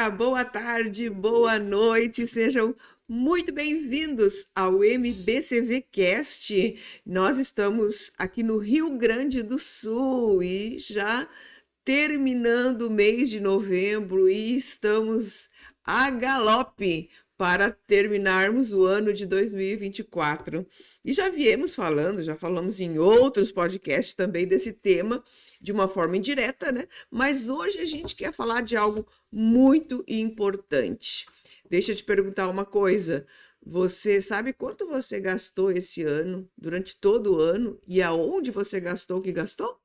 dia, boa tarde, boa noite, sejam muito bem-vindos ao MBCV Cast. Nós estamos aqui no Rio Grande do Sul e já terminando o mês de novembro e estamos a galope para terminarmos o ano de 2024. E já viemos falando, já falamos em outros podcasts também desse tema, de uma forma indireta, né? Mas hoje a gente quer falar de algo muito importante. Deixa eu te perguntar uma coisa. Você sabe quanto você gastou esse ano, durante todo o ano, e aonde você gastou o que gastou?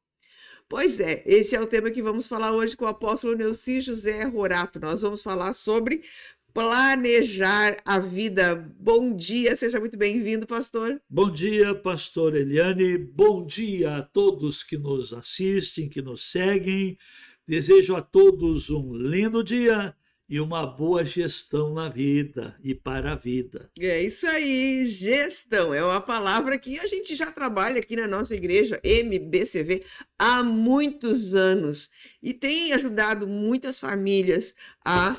Pois é, esse é o tema que vamos falar hoje com o apóstolo Neuci José Rorato. Nós vamos falar sobre planejar a vida. Bom dia, seja muito bem-vindo, pastor. Bom dia, pastor Eliane. Bom dia a todos que nos assistem, que nos seguem. Desejo a todos um lindo dia e uma boa gestão na vida e para a vida. É isso aí, gestão. É uma palavra que a gente já trabalha aqui na nossa igreja, MBCV, há muitos anos. E tem ajudado muitas famílias a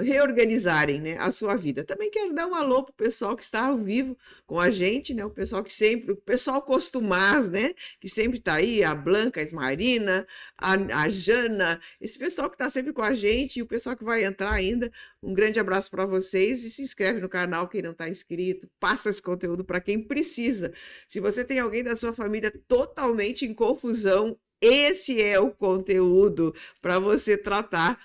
reorganizarem, né, a sua vida. Também quero dar um alô pro pessoal que está ao vivo com a gente, né, o pessoal costumaz, né, que sempre está aí, a Blanca, a Esmarina, a Jana, esse pessoal que está sempre com a gente e o pessoal que vai entrar ainda. Um grande abraço para vocês e se inscreve no canal quem não está inscrito, passa esse conteúdo para quem precisa. Se você tem alguém da sua família totalmente em confusão, esse é o conteúdo para você tratar,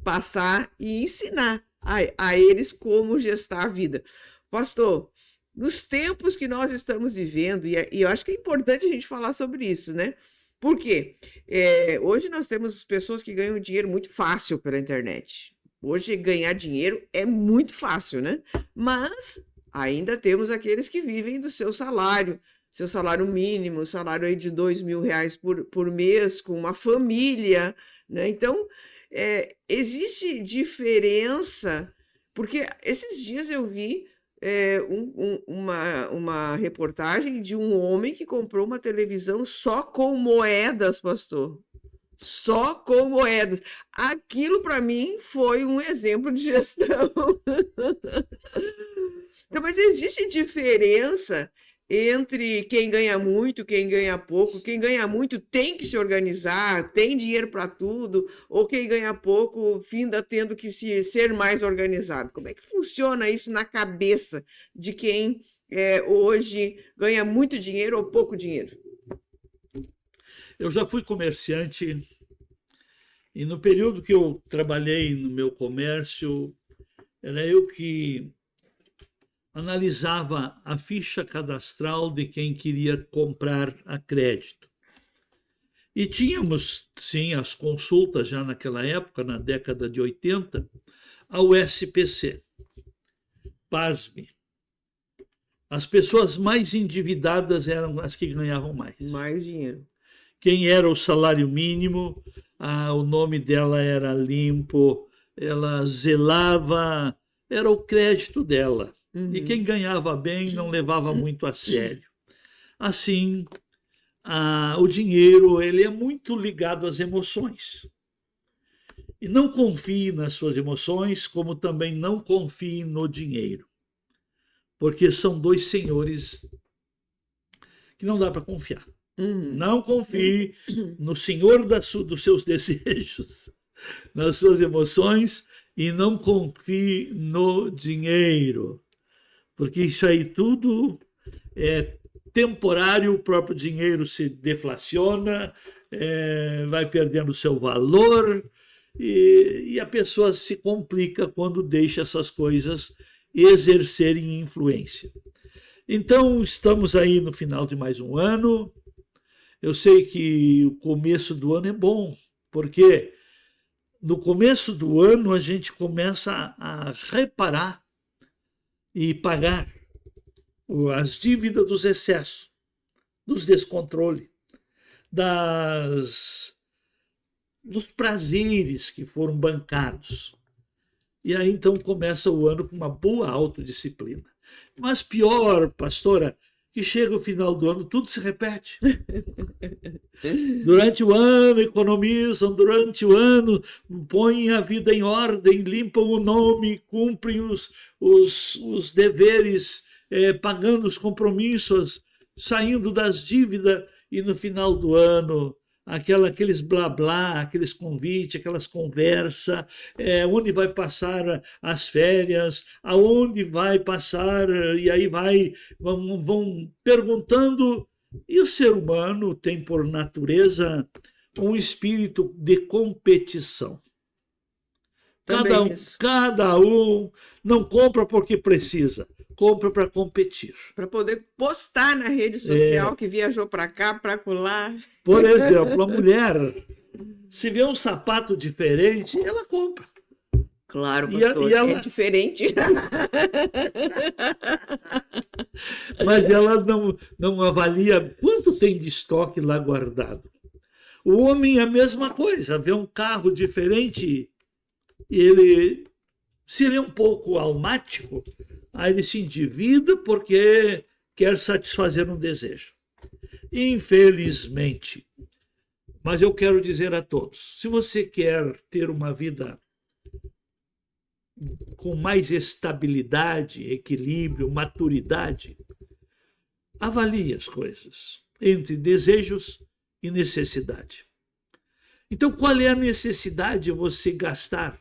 passar e ensinar a eles como gestar a vida. Pastor, nos tempos que nós estamos vivendo, e eu acho que é importante a gente falar sobre isso, né? Por quê? Hoje nós temos pessoas que ganham dinheiro muito fácil pela internet. Hoje ganhar dinheiro é muito fácil, né? Mas ainda temos aqueles que vivem do seu salário mínimo, salário aí de R$ 2.000 por mês, com uma família, né? Então, existe diferença, porque esses dias eu vi uma reportagem de um homem que comprou uma televisão só com moedas, pastor. Só com moedas. Aquilo, para mim, foi um exemplo de gestão. Então, mas existe diferença entre quem ganha muito, quem ganha pouco. Quem ganha muito tem que se organizar, tem dinheiro para tudo, ou quem ganha pouco finda tendo que ser mais organizado. Como é que funciona isso na cabeça de quem hoje ganha muito dinheiro ou pouco dinheiro? Eu já fui comerciante e no período que eu trabalhei no meu comércio, era eu que analisava a ficha cadastral de quem queria comprar a crédito. E tínhamos, sim, as consultas já naquela época, na década de 80, ao SPC. Pasme. As pessoas mais endividadas eram as que ganhavam mais. Mais dinheiro. Quem era o salário mínimo, o nome dela era limpo, ela zelava, era o crédito dela. Uhum. E quem ganhava bem não levava muito a sério. Assim, o dinheiro ele é muito ligado às emoções. E não confie nas suas emoções, como também não confie no dinheiro. Porque são dois senhores que não dá para confiar. Uhum. Não confie no senhor dos seus desejos, nas suas emoções, e não confie no dinheiro. Porque isso aí tudo é temporário, o próprio dinheiro se deflaciona, vai perdendo seu valor e a pessoa se complica quando deixa essas coisas exercerem influência. Então, estamos aí no final de mais um ano. Eu sei que o começo do ano é bom, porque no começo do ano a gente começa a reparar e pagar as dívidas dos excessos, dos descontroles, dos prazeres que foram bancados. E aí então começa o ano com uma boa autodisciplina. Mas pior, pastora, que chega o final do ano, tudo se repete. Durante o ano economizam, durante o ano põem a vida em ordem, limpam o nome, cumprem os deveres, pagando os compromissos, saindo das dívidas, e no final do ano aqueles blá blá, aqueles convites, aquelas conversas, onde vai passar as férias, aonde vai passar, e aí vão perguntando. E o ser humano tem por natureza um espírito de competição. Cada um não compra porque precisa, compra para competir. Para poder postar na rede social que viajou para cá, para acolá. Por exemplo, a mulher, se vê um sapato diferente, ela compra. Claro, pastor, é diferente. Mas ela não avalia quanto tem de estoque lá guardado. O homem é a mesma coisa, vê um carro diferente, se ele é um pouco almático, aí ele se endivida porque quer satisfazer um desejo. Infelizmente. Mas eu quero dizer a todos, se você quer ter uma vida com mais estabilidade, equilíbrio, maturidade, avalie as coisas entre desejos e necessidade. Então, qual é a necessidade de você gastar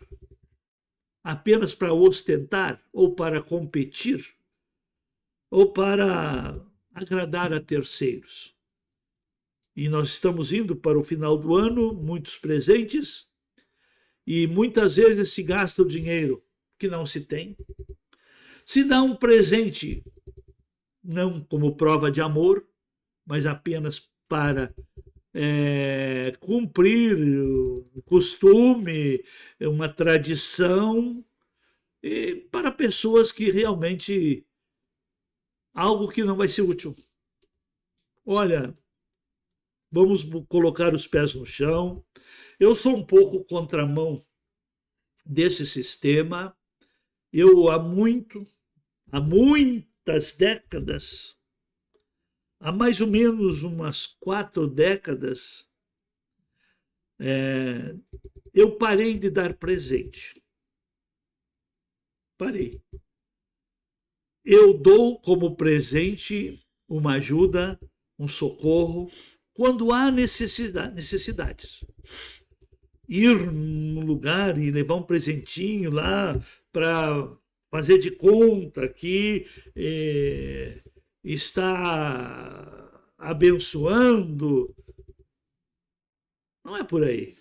apenas para ostentar, ou para competir, ou para agradar a terceiros? E nós estamos indo para o final do ano, muitos presentes, e muitas vezes se gasta o dinheiro que não se tem. Se dá um presente, não como prova de amor, mas apenas para cumprir um costume, uma tradição, para pessoas que realmente algo que não vai ser útil. Olha, vamos colocar os pés no chão. Eu sou um pouco contramão desse sistema. Eu há muitas décadas, há mais ou menos umas 4 décadas, eu parei de dar presente. Parei. Eu dou como presente uma ajuda, um socorro, quando há necessidades. Ir num lugar e levar um presentinho lá para fazer de conta que está abençoando, não é por aí.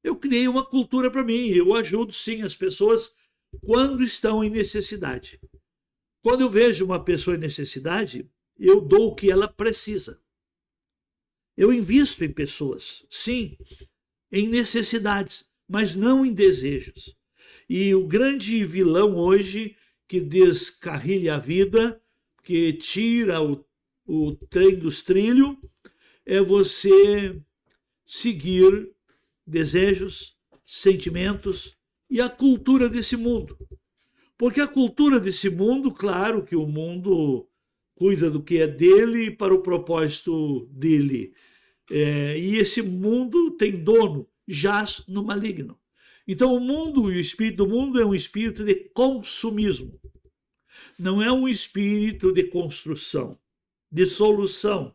Eu criei uma cultura para mim, eu ajudo sim as pessoas quando estão em necessidade. Quando eu vejo uma pessoa em necessidade, eu dou o que ela precisa. Eu invisto em pessoas, sim, em necessidades, mas não em desejos. E o grande vilão hoje que descarrilha a vida, que tira o trem dos trilhos, é você seguir desejos, sentimentos e a cultura desse mundo. Porque a cultura desse mundo, claro que o mundo cuida do que é dele para o propósito dele. E esse mundo tem dono, jaz no maligno. Então o mundo e o espírito do mundo é um espírito de consumismo. Não é um espírito de construção, de solução,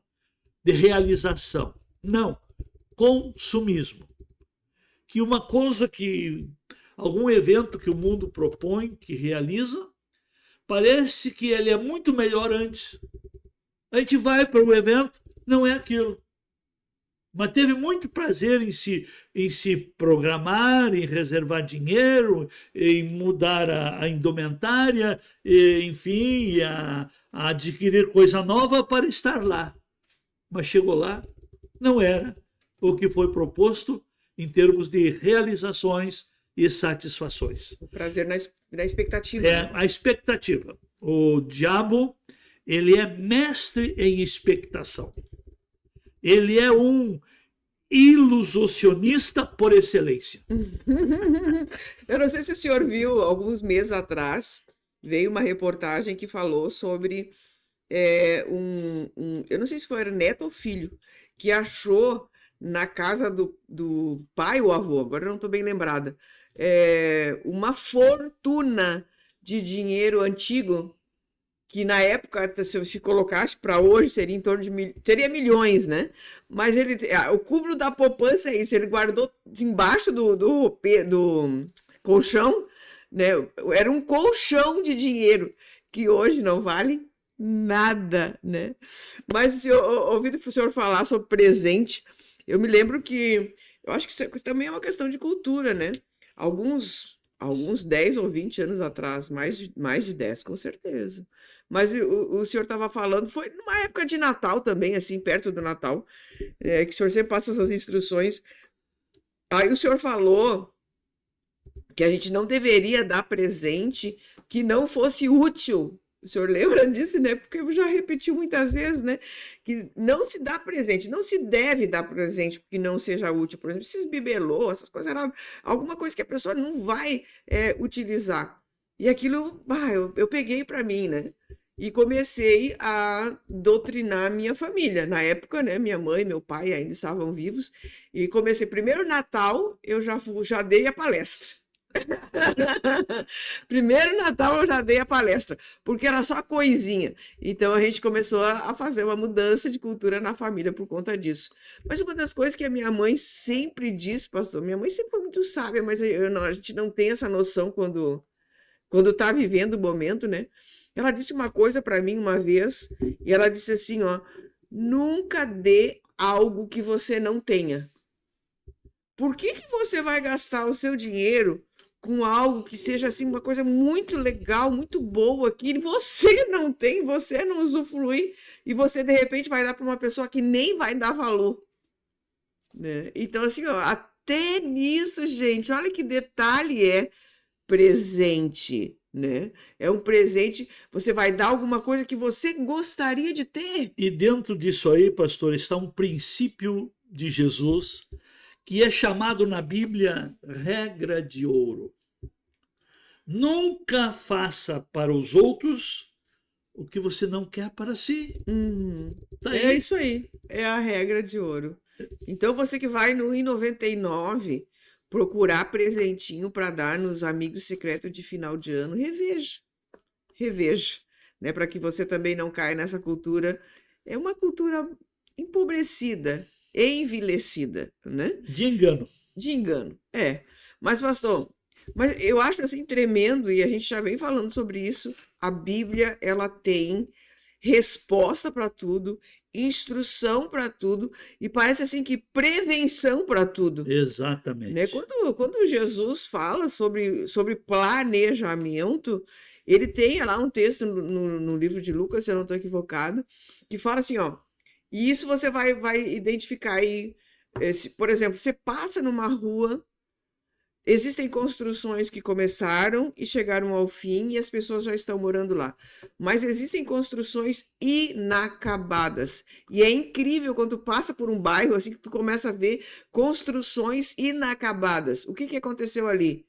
de realização. Não, consumismo. Que uma coisa que, algum evento que o mundo propõe, que realiza, parece que ele é muito melhor antes. A gente vai para o evento, não é aquilo. Mas teve muito prazer em se programar, em reservar dinheiro, em mudar a indumentária, enfim, a adquirir coisa nova para estar lá. Mas chegou lá, não era o que foi proposto em termos de realizações e satisfações. O prazer na expectativa. A expectativa. O diabo, ele é mestre em expectação. Ele é um ilusionista por excelência. Eu não sei se o senhor viu, alguns meses atrás, veio uma reportagem que falou sobre eu não sei se foi neto ou filho, que achou na casa do pai ou avô, agora eu não estou bem lembrada, uma fortuna de dinheiro antigo, que na época, se colocasse para hoje, seria em torno de teria milhões, né? Mas o cúmulo da poupança é isso, ele guardou embaixo do colchão, né? Era um colchão de dinheiro, que hoje não vale nada, né? Mas ouvindo o senhor falar sobre presente, eu me lembro que, eu acho que isso também é uma questão de cultura, né? Alguns 10 ou 20 anos atrás, mais de 10, com certeza. Mas o senhor estava falando, foi numa época de Natal também, assim, perto do Natal, que o senhor sempre passa essas instruções. Aí o senhor falou que a gente não deveria dar presente que não fosse útil. O senhor lembra disso, né? Porque eu já repeti muitas vezes, né? Que não se dá presente, não se deve dar presente que não seja útil. Por exemplo, esses bibelô, essas coisas, alguma coisa que a pessoa não vai utilizar. E aquilo, eu peguei para mim, né? E comecei a doutrinar minha família. Na época, né? Minha mãe e meu pai ainda estavam vivos. E comecei, primeiro Natal, eu já dei a palestra. Primeiro Natal eu já dei a palestra, porque era só coisinha. Então a gente começou a fazer uma mudança de cultura na família por conta disso. Mas uma das coisas que a minha mãe sempre disse, pastor, minha mãe sempre foi muito sábia, mas a gente não tem essa noção quando está vivendo o momento, né? Ela disse uma coisa para mim uma vez, e ela disse assim, ó, nunca dê algo que você não tenha. Por que você vai gastar o seu dinheiro com algo que seja assim uma coisa muito legal, muito boa, que você não tem, você não usufrui, e você de repente vai dar para uma pessoa que nem vai dar valor, né? Então assim, ó, até nisso, gente, olha que detalhe presente, né? É um presente, você vai dar alguma coisa que você gostaria de ter. E dentro disso aí, pastor, está um princípio de Jesus que é chamado na Bíblia regra de ouro. Nunca faça para os outros o que você não quer para si. Tá é isso aí, é a regra de ouro. Então você que vai no I99 procurar presentinho para dar nos amigos secretos de final de ano, reveja, né, para que você também não caia nessa cultura. É uma cultura empobrecida, envilecida, né? De engano. De engano, Mas, pastor, eu acho assim tremendo, e a gente já vem falando sobre isso, a Bíblia, ela tem resposta para tudo, instrução para tudo, e parece assim que prevenção para tudo. Exatamente. Né? Quando Jesus fala sobre planejamento, ele tem lá um texto no livro de Lucas, se eu não estou equivocado, que fala assim, ó, e isso você vai identificar aí, por exemplo, você passa numa rua, existem construções que começaram e chegaram ao fim e as pessoas já estão morando lá. Mas existem construções inacabadas. E é incrível quando tu passa por um bairro, assim, que tu começa a ver construções inacabadas. O que aconteceu ali?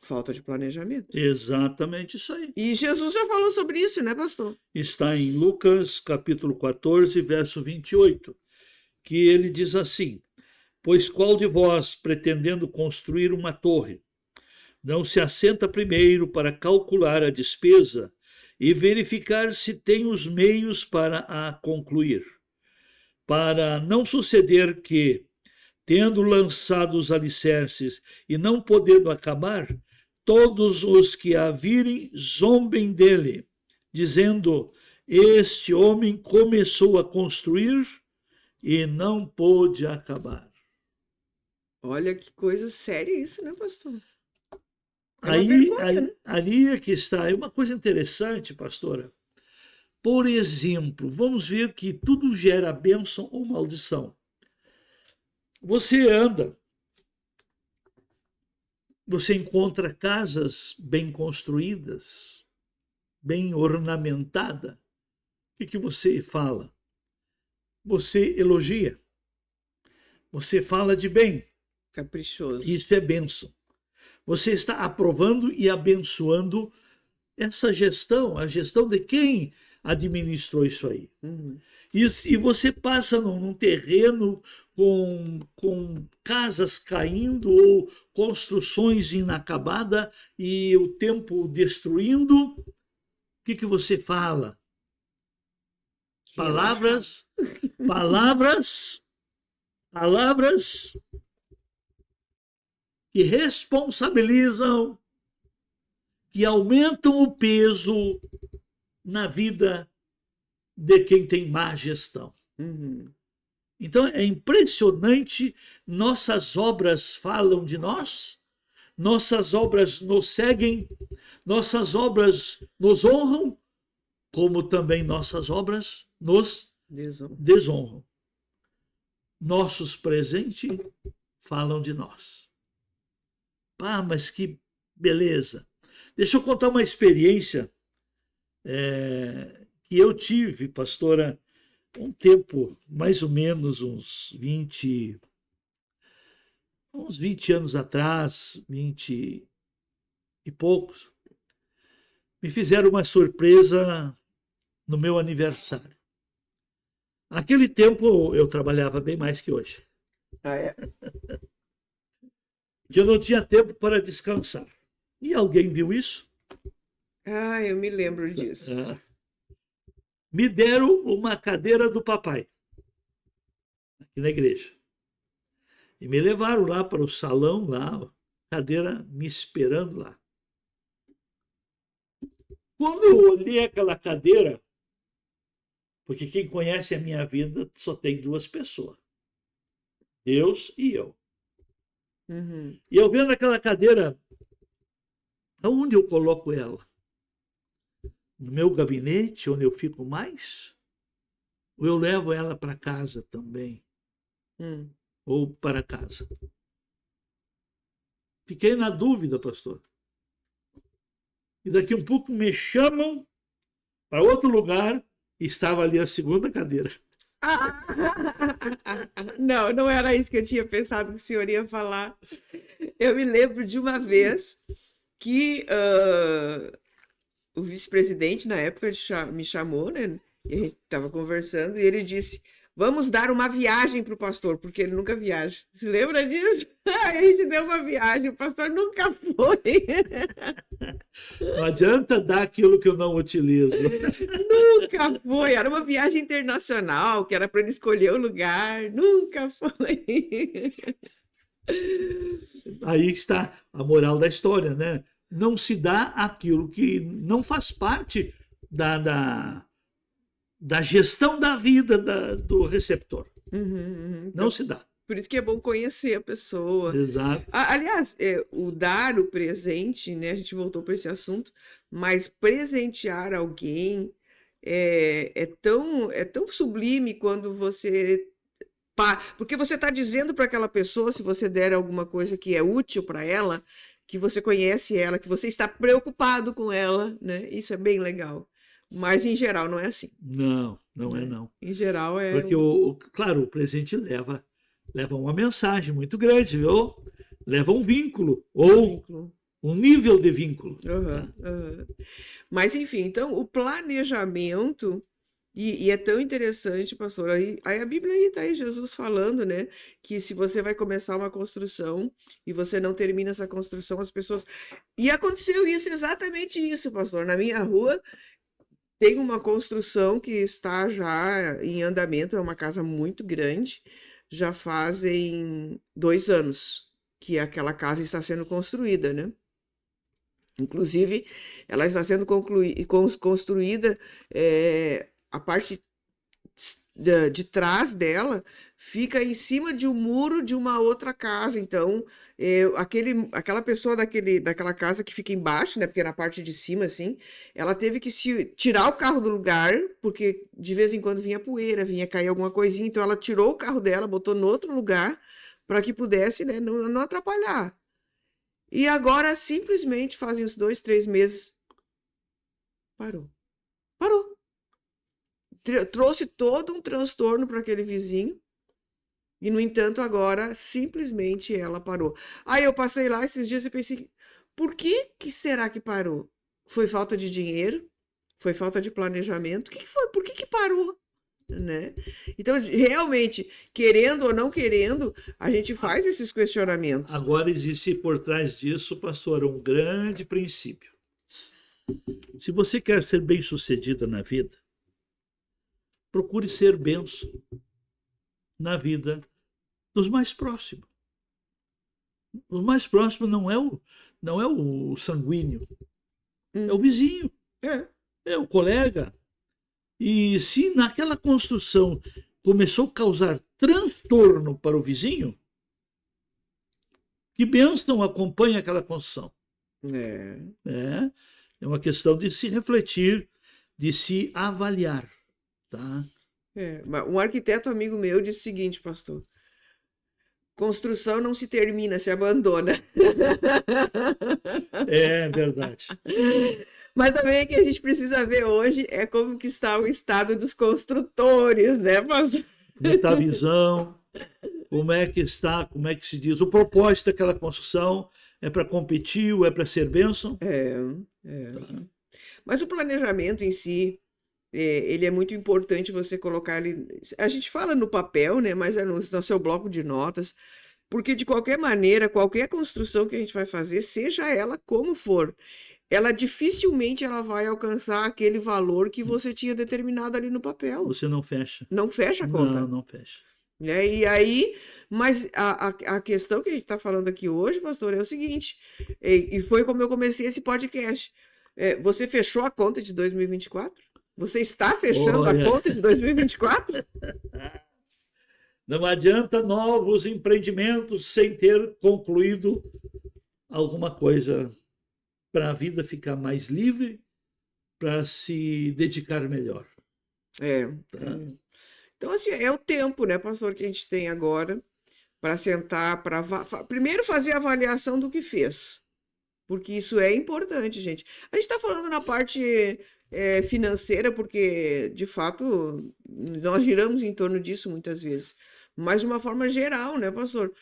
Falta de planejamento. Exatamente isso aí. E Jesus já falou sobre isso, né, pastor? Está em Lucas, capítulo 14, verso 28, que ele diz assim: pois qual de vós, pretendendo construir uma torre, não se assenta primeiro para calcular a despesa e verificar se tem os meios para a concluir, para não suceder que, tendo lançado os alicerces e não podendo acabar, todos os que a virem zombem dele, dizendo: este homem começou a construir e não pôde acabar. Olha que coisa séria isso, né, pastor? Ali é que está. É uma coisa interessante, pastora. Por exemplo, vamos ver que tudo gera bênção ou maldição. Você anda, você encontra casas bem construídas, bem ornamentadas. O que você fala? Você elogia. Você fala de bem. Caprichoso. Isso é bênção. Você está aprovando e abençoando essa gestão, a gestão de quem administrou isso aí. Uhum. E você passa num terreno com casas caindo ou construções inacabadas e o tempo destruindo, o que você fala? Palavras, palavras, palavras que responsabilizam, que aumentam o peso na vida de quem tem má gestão. Uhum. Então é impressionante, nossas obras falam de nós, nossas obras nos seguem, nossas obras nos honram, como também nossas obras nos desonram. Nossos presentes falam de nós. Ah, mas que beleza! Deixa eu contar uma experiência que eu tive, pastora, um tempo, mais ou menos uns 20 anos atrás, 20 e poucos, me fizeram uma surpresa no meu aniversário. Naquele tempo eu trabalhava bem mais que hoje. Ah, é? Que eu não tinha tempo para descansar. E alguém viu isso? Ah, eu me lembro disso. Me deram uma cadeira do papai, aqui na igreja. E me levaram lá para o salão, lá, cadeira me esperando lá. Quando eu olhei aquela cadeira, porque quem conhece a minha vida só tem duas pessoas, Deus e eu. Uhum. E eu vendo aquela cadeira, aonde eu coloco ela? No meu gabinete, onde eu fico mais? Ou eu levo ela para casa também? Ou para casa? Fiquei na dúvida, pastor. E daqui um pouco me chamam para outro lugar e estava ali a segunda cadeira. Não, não era isso que eu tinha pensado que o senhor ia falar. Eu me lembro de uma vez que o vice-presidente, na época, me chamou, né? E a gente estava conversando, e ele disse: vamos dar uma viagem para o pastor, porque ele nunca viaja. Se lembra disso? A gente deu uma viagem, o pastor nunca foi. Não adianta dar aquilo que eu não utilizo. Nunca foi. Era uma viagem internacional, que era para ele escolher o lugar. Nunca foi. Aí está a moral da história, né? Não se dá aquilo que não faz parte da gestão da vida do receptor. Uhum. Não se dá. Por isso que é bom conhecer a pessoa. Exato. Aliás, o dar o presente, né? A gente voltou para esse assunto, mas presentear alguém é tão sublime quando você. Porque você está dizendo para aquela pessoa, se você der alguma coisa que é útil para ela, que você conhece ela, que você está preocupado com ela, né? Isso é bem legal. Mas em geral não é assim. Não é não. Em geral é. Porque, claro, o presente leva uma mensagem muito grande, viu? Leva um vínculo, ou um nível de vínculo. Mas, enfim, então, o planejamento, e é tão interessante, pastor, aí a Bíblia está aí, Jesus falando, né, que se você vai começar uma construção e você não termina essa construção, as pessoas... E aconteceu isso, exatamente isso, pastor. Na minha rua tem uma construção que está já em andamento, é uma casa muito grande, já fazem 2 anos que aquela casa está sendo construída, né? Inclusive, ela está sendo construída, a parte de trás dela fica em cima de um muro de uma outra casa. Então, aquela pessoa daquela casa que fica embaixo, né? Porque na parte de cima, assim, ela teve que tirar o carro do lugar, porque de vez em quando vinha poeira, vinha cair alguma coisinha. Então, ela tirou o carro dela, botou no outro lugar para que pudesse, né, não atrapalhar. E agora, simplesmente, fazem uns 2, 3 meses, parou. Trouxe todo um transtorno para aquele vizinho. E, no entanto, agora, simplesmente, ela parou. Aí eu passei lá esses dias e pensei, por que será que parou? Foi falta de dinheiro? Foi falta de planejamento? O que que foi? Por que que parou? Né? Então, realmente, querendo ou não querendo, a gente faz esses questionamentos. Agora existe por trás disso, pastor, um grande princípio. Se você quer ser bem-sucedida na vida, procure ser bênção na vida dos mais próximos. O mais próximo não é o sanguíneo, é o vizinho, é o colega. E se naquela construção começou a causar transtorno para o vizinho, que bênção acompanha aquela construção? É uma questão de se refletir, de se avaliar. Tá? Um arquiteto amigo meu disse o seguinte, pastor: construção não se termina, se abandona. É verdade. Mas também o que a gente precisa ver hoje é como que está o estado dos construtores, né, pastor? Como está a visão, como é que está, como é que se diz, o propósito daquela construção é para competir ou é para ser bênção? Mas o planejamento em si, ele é muito importante você colocar ele. A gente fala no papel, né? Mas é no seu bloco de notas, porque de qualquer maneira, qualquer construção que a gente vai fazer, seja ela como for, ela dificilmente ela vai alcançar aquele valor que você tinha determinado ali no papel. Você não fecha. Não fecha a conta. Não fecha. E aí, mas a questão que a gente está falando aqui hoje, pastor, é o seguinte, e foi como eu comecei esse podcast. Você fechou a conta de 2024? Você está fechando a conta de 2024? Não adianta novos empreendimentos sem ter concluído alguma coisa para a vida ficar mais livre, para se dedicar melhor. Então, assim, é o tempo, né, pastor, que a gente tem agora para sentar, para primeiro fazer a avaliação do que fez, porque isso é importante, gente. A gente está falando na parte financeira, porque, de fato, nós giramos em torno disso muitas vezes, mas de uma forma geral, né, pastor?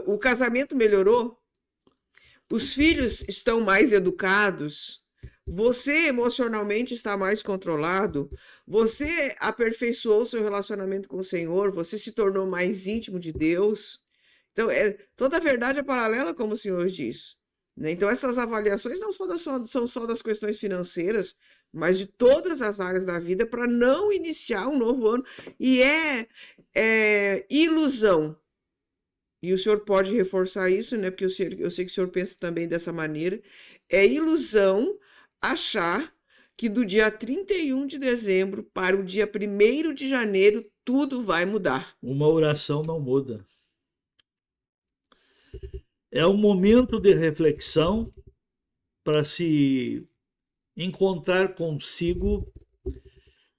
O casamento melhorou? Os filhos estão mais educados? Você emocionalmente está mais controlado? Você aperfeiçoou seu relacionamento com o Senhor? Você se tornou mais íntimo de Deus? Então, toda a verdade é paralela, como o Senhor diz. Né? Então, essas avaliações não são só das questões financeiras, mas de todas as áreas da vida, para não iniciar um novo ano. E é ilusão. E o senhor pode reforçar isso, né? Porque eu sei que o senhor pensa também dessa maneira. É ilusão achar que do dia 31 de dezembro para o dia 1º de janeiro tudo vai mudar. Uma oração não muda. É um momento de reflexão para se encontrar consigo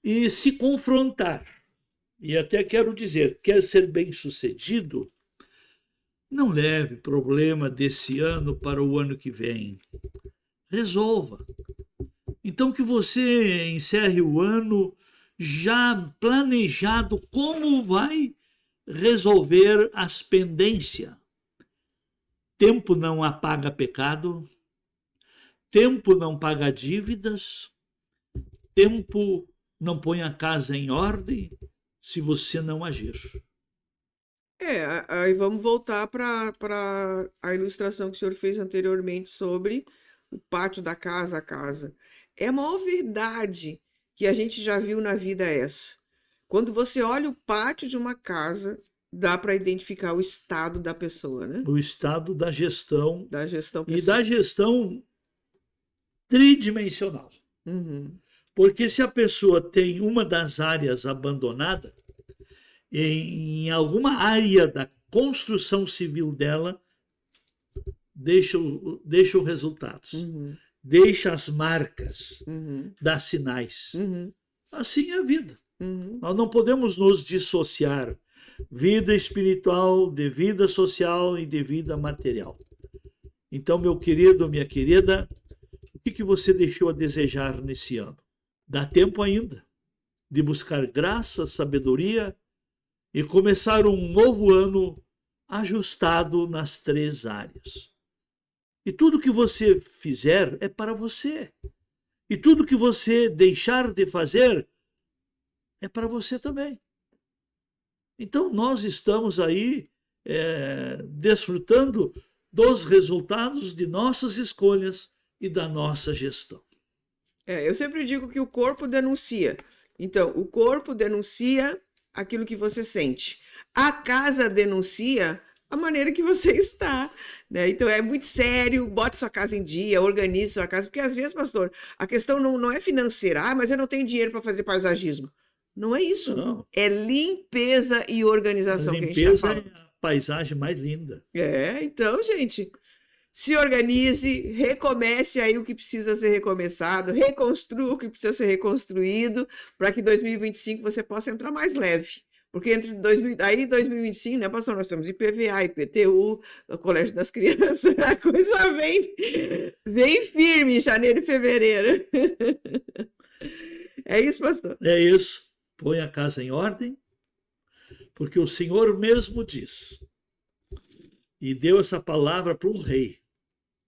e se confrontar. E até quero dizer, quer ser bem-sucedido? Não leve problema desse ano para o ano que vem. Resolva. Então que você encerre o ano já planejado como vai resolver as pendências. Tempo não apaga pecado, tempo não paga dívidas, tempo não põe a casa em ordem se você não agir. Aí vamos voltar para a ilustração que o senhor fez anteriormente sobre o pátio da casa a casa. É a maior verdade que a gente já viu na vida essa. Quando você olha o pátio de uma casa, dá para identificar o estado da pessoa, né? O estado da gestão. Da gestão pessoal. E pessoal. da gestão tridimensional. Porque se a pessoa tem uma das áreas abandonada, em alguma área da construção civil dela, deixa os resultados, deixa as marcas, dá sinais. Assim é a vida. Nós não podemos nos dissociar vida espiritual de vida social e de vida material. Então, meu querido, minha querida, o que você deixou a desejar nesse ano? Dá tempo ainda de buscar graça, sabedoria e começar um novo ano ajustado nas 3 áreas. E tudo que você fizer é para você. E tudo que você deixar de fazer é para você também. Então, nós estamos aí desfrutando dos resultados de nossas escolhas e da nossa gestão. Eu sempre digo que o corpo denuncia. Então, o corpo denuncia aquilo que você sente. A casa denuncia a maneira que você está, né? Então é muito sério, bote sua casa em dia, organize sua casa, porque às vezes, pastor, a questão não é financeira, mas eu não tenho dinheiro para fazer paisagismo. Não é isso. Não. É limpeza e organização que a gente está falando. É a paisagem mais linda. Então, gente, se organize, recomece aí o que precisa ser recomeçado, reconstrua o que precisa ser reconstruído, para que 2025 você possa entrar mais leve. Porque entre 2025, né, pastor, nós temos IPVA, IPTU, o Colégio das Crianças, a coisa vem firme em janeiro e fevereiro. É isso, pastor? É isso. Põe a casa em ordem, porque o Senhor mesmo diz, e deu essa palavra para um rei: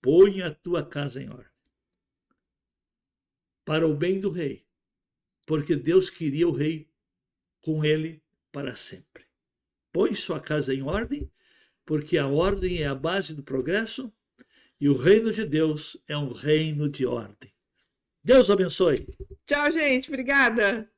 põe a tua casa em ordem, para o bem do rei, porque Deus queria o rei com ele para sempre. Põe sua casa em ordem, porque a ordem é a base do progresso e o reino de Deus é um reino de ordem. Deus abençoe. Tchau, gente. Obrigada.